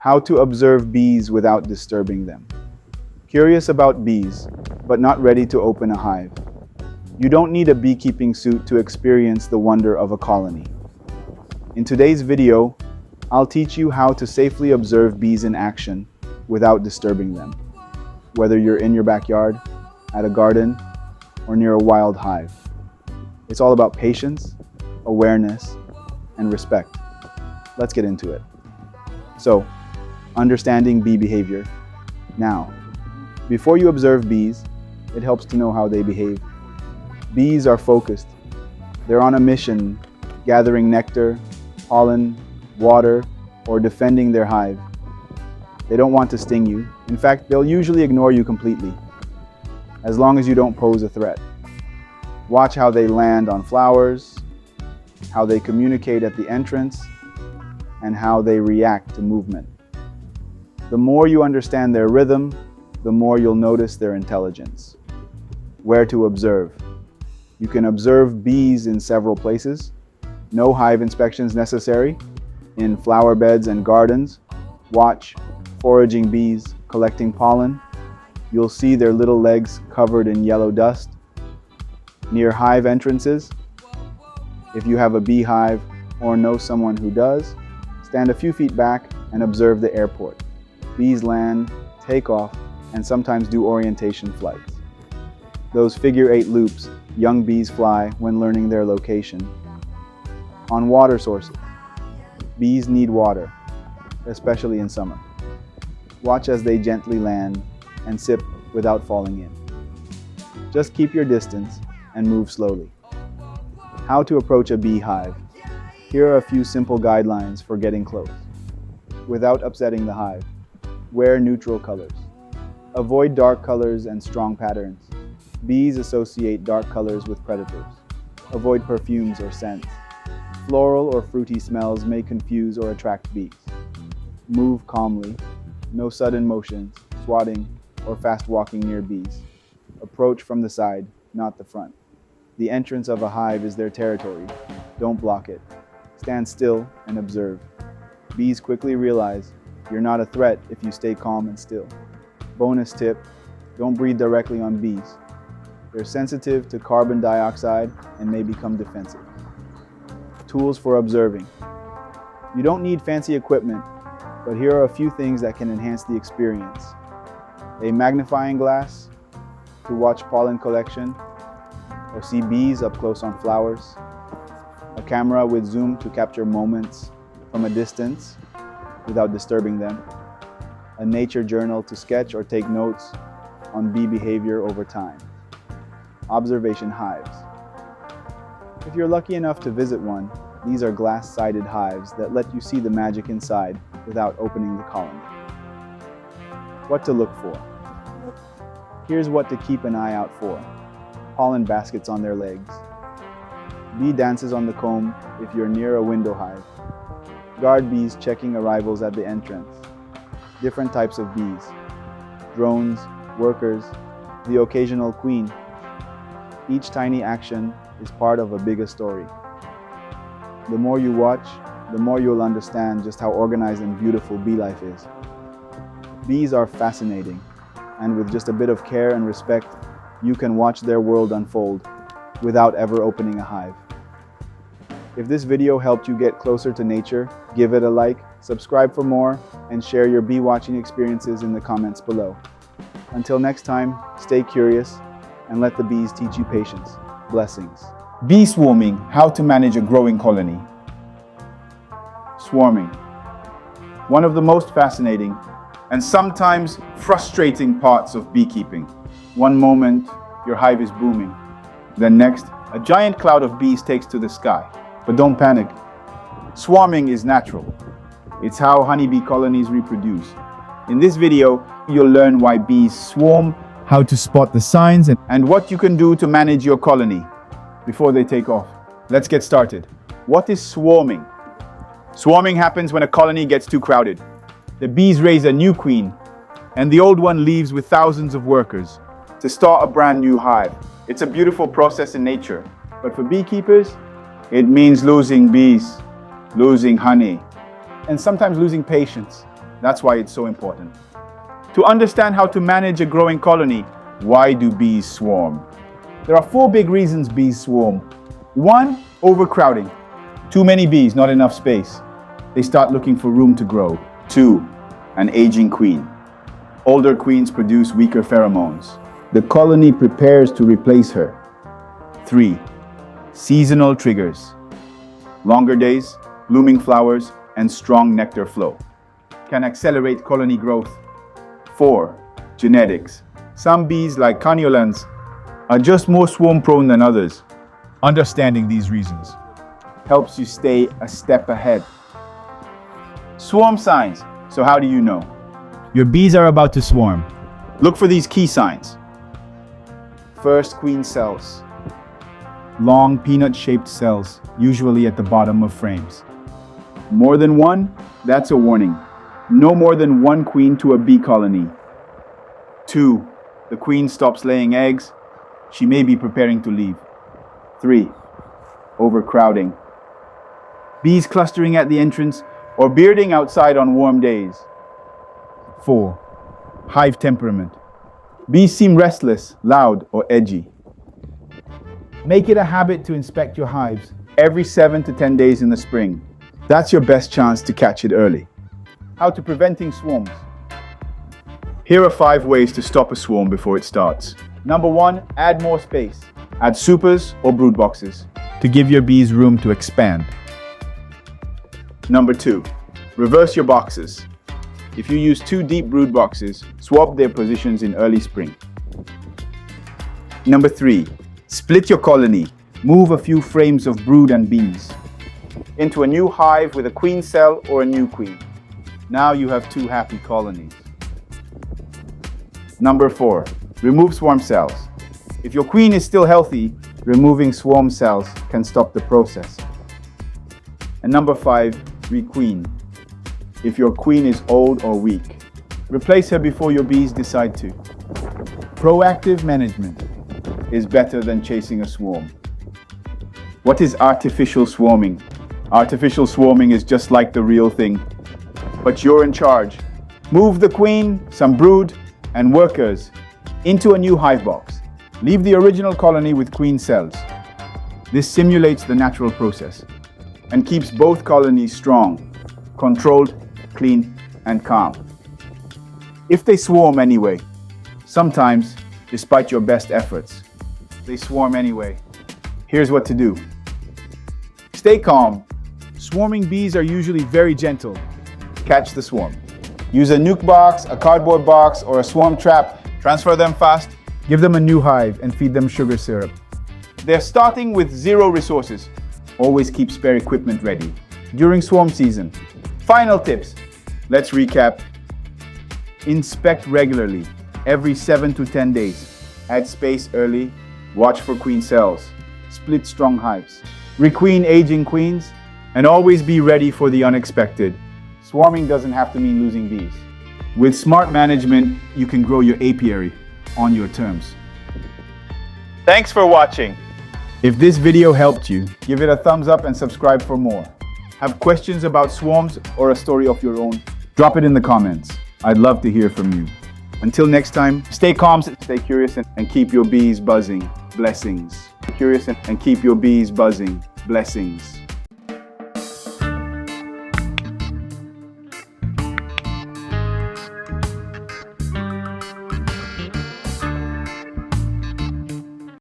How to observe bees without disturbing them. Curious about bees, but not ready to open a hive. You don't need a beekeeping suit to experience the wonder of a colony. In today's video, I'll teach you how to safely observe bees in action without disturbing them. Whether you're in your backyard, at a garden, or near a wild hive. It's all about patience, awareness, and respect. Let's get into it. So, understanding bee behavior. Now, before you observe bees, it helps to know how they behave. Bees are focused. They're on a mission, gathering nectar, pollen, water, or defending their hive. They don't want to sting you. In fact, they'll usually ignore you completely, as long as you don't pose a threat. Watch how they land on flowers, how they communicate at the entrance, and how they react to movement. The more you understand their rhythm, the more you'll notice their intelligence. Where to observe. You can observe bees in several places. No hive inspections necessary. In flower beds and gardens, watch foraging bees collecting pollen. You'll see their little legs covered in yellow dust. Near hive entrances, if you have a beehive or know someone who does, stand a few feet back and observe the airport. Bees land, take off, and sometimes do orientation flights. Those figure-8 loops young bees fly when learning their location. On water sources, bees need water, especially in summer. Watch as they gently land and sip without falling in. Just keep your distance and move slowly. How to approach a beehive. Here are a few simple guidelines for getting close. Without upsetting the hive, wear neutral colors. Avoid dark colors and strong patterns. Bees associate dark colors with predators. Avoid perfumes or scents. Floral or fruity smells may confuse or attract bees. Move calmly. No sudden motions, swatting, or fast walking near bees. Approach from the side, not the front. The entrance of a hive is their territory. Don't block it. Stand still and observe. Bees quickly realize you're not a threat if you stay calm and still. Bonus tip, don't breathe directly on bees. They're sensitive to carbon dioxide and may become defensive. Tools for observing. You don't need fancy equipment, but here are a few things that can enhance the experience. A magnifying glass to watch pollen collection or see bees up close on flowers. A camera with zoom to capture moments from a distance without disturbing them. A nature journal to sketch or take notes on bee behavior over time. Observation hives. If you're lucky enough to visit one, these are glass-sided hives that let you see the magic inside without opening the colony. What to look for. Here's what to keep an eye out for. Pollen baskets on their legs. Bee dances on the comb if you're near a window hive. Guard bees checking arrivals at the entrance. Different types of bees. Drones, workers, the occasional queen. Each tiny action is part of a bigger story. The more you watch, the more you'll understand just how organized and beautiful bee life is. Bees are fascinating, and with just a bit of care and respect, you can watch their world unfold without ever opening a hive. If this video helped you get closer to nature, give it a like, subscribe for more, and share your bee watching experiences in the comments below. Until next time, stay curious and let the bees teach you patience. Blessings. Bee swarming, how to manage a growing colony. Swarming. One of the most fascinating and sometimes frustrating parts of beekeeping. One moment, your hive is booming. Then next, a giant cloud of bees takes to the sky. But don't panic. Swarming is natural. It's how honeybee colonies reproduce. In this video, you'll learn why bees swarm, How to spot the signs and what you can do to manage your colony before they take off. Let's get started. What is swarming? Swarming happens when a colony gets too crowded. The bees raise a new queen, and the old one leaves with thousands of workers to start a brand new hive. It's a beautiful process in nature, but for beekeepers, it means losing bees, losing honey, and sometimes losing patience. That's why it's so important. To understand how to manage a growing colony, why do bees swarm? There are 4 big reasons bees swarm. 1, overcrowding. Too many bees, not enough space. They start looking for room to grow. 2, an aging queen. Older queens produce weaker pheromones. The colony prepares to replace her. 3, seasonal triggers. Longer days, blooming flowers, and strong nectar flow can accelerate colony growth. 4, genetics. Some bees, like conolens, are just more swarm-prone than others. Understanding these reasons helps you stay a step ahead. Swarm signs. So how do you know? Your bees are about to swarm. Look for these key signs. First, queen cells. Long peanut-shaped cells, usually at the bottom of frames. More than one? That's a warning. No more than one queen to a bee colony. 2, the queen stops laying eggs. She may be preparing to leave. 3, overcrowding. Bees clustering at the entrance or bearding outside on warm days. 4, hive temperament. Bees seem restless, loud, or edgy. Make it a habit to inspect your hives every 7 to 10 days in the spring. That's your best chance to catch it early. How to preventing swarms. Here are 5 ways to stop a swarm before it starts. Number 1, add more space. Add supers or brood boxes to give your bees room to expand. Number 2, reverse your boxes. If you use 2 deep brood boxes, swap their positions in early spring. Number 3, split your colony. Move a few frames of brood and bees into a new hive with a queen cell or a new queen. Now you have 2 happy colonies. Number 4, remove swarm cells. If your queen is still healthy, removing swarm cells can stop the process. And number 5, requeen. If your queen is old or weak, replace her before your bees decide to. Proactive management is better than chasing a swarm. What is artificial swarming? Artificial swarming is just like the real thing, but you're in charge. Move the queen, some brood, and workers into a new hive box. Leave the original colony with queen cells. This simulates the natural process and keeps both colonies strong, controlled, clean, and calm. If they swarm anyway, sometimes, despite your best efforts, they swarm anyway. Here's what to do. Stay calm. Swarming bees are usually very gentle. Catch the swarm. Use a nuke box, a cardboard box, or a swarm trap. Transfer them fast. Give them a new hive and feed them sugar syrup. They're starting with 0 resources. Always keep spare equipment ready during swarm season. Final tips. Let's recap. Inspect regularly, every 7 to 10 days. Add space early. Watch for queen cells. Split strong hives. Requeen aging queens. And always be ready for the unexpected. Swarming doesn't have to mean losing bees. With smart management, you can grow your apiary on your terms. Thanks for watching. If this video helped you, give it a thumbs up and subscribe for more. Have questions about swarms or a story of your own? Drop it in the comments. I'd love to hear from you. Until next time, stay calm, stay curious, and keep your bees buzzing. Blessings. Stay curious and keep your bees buzzing. Blessings.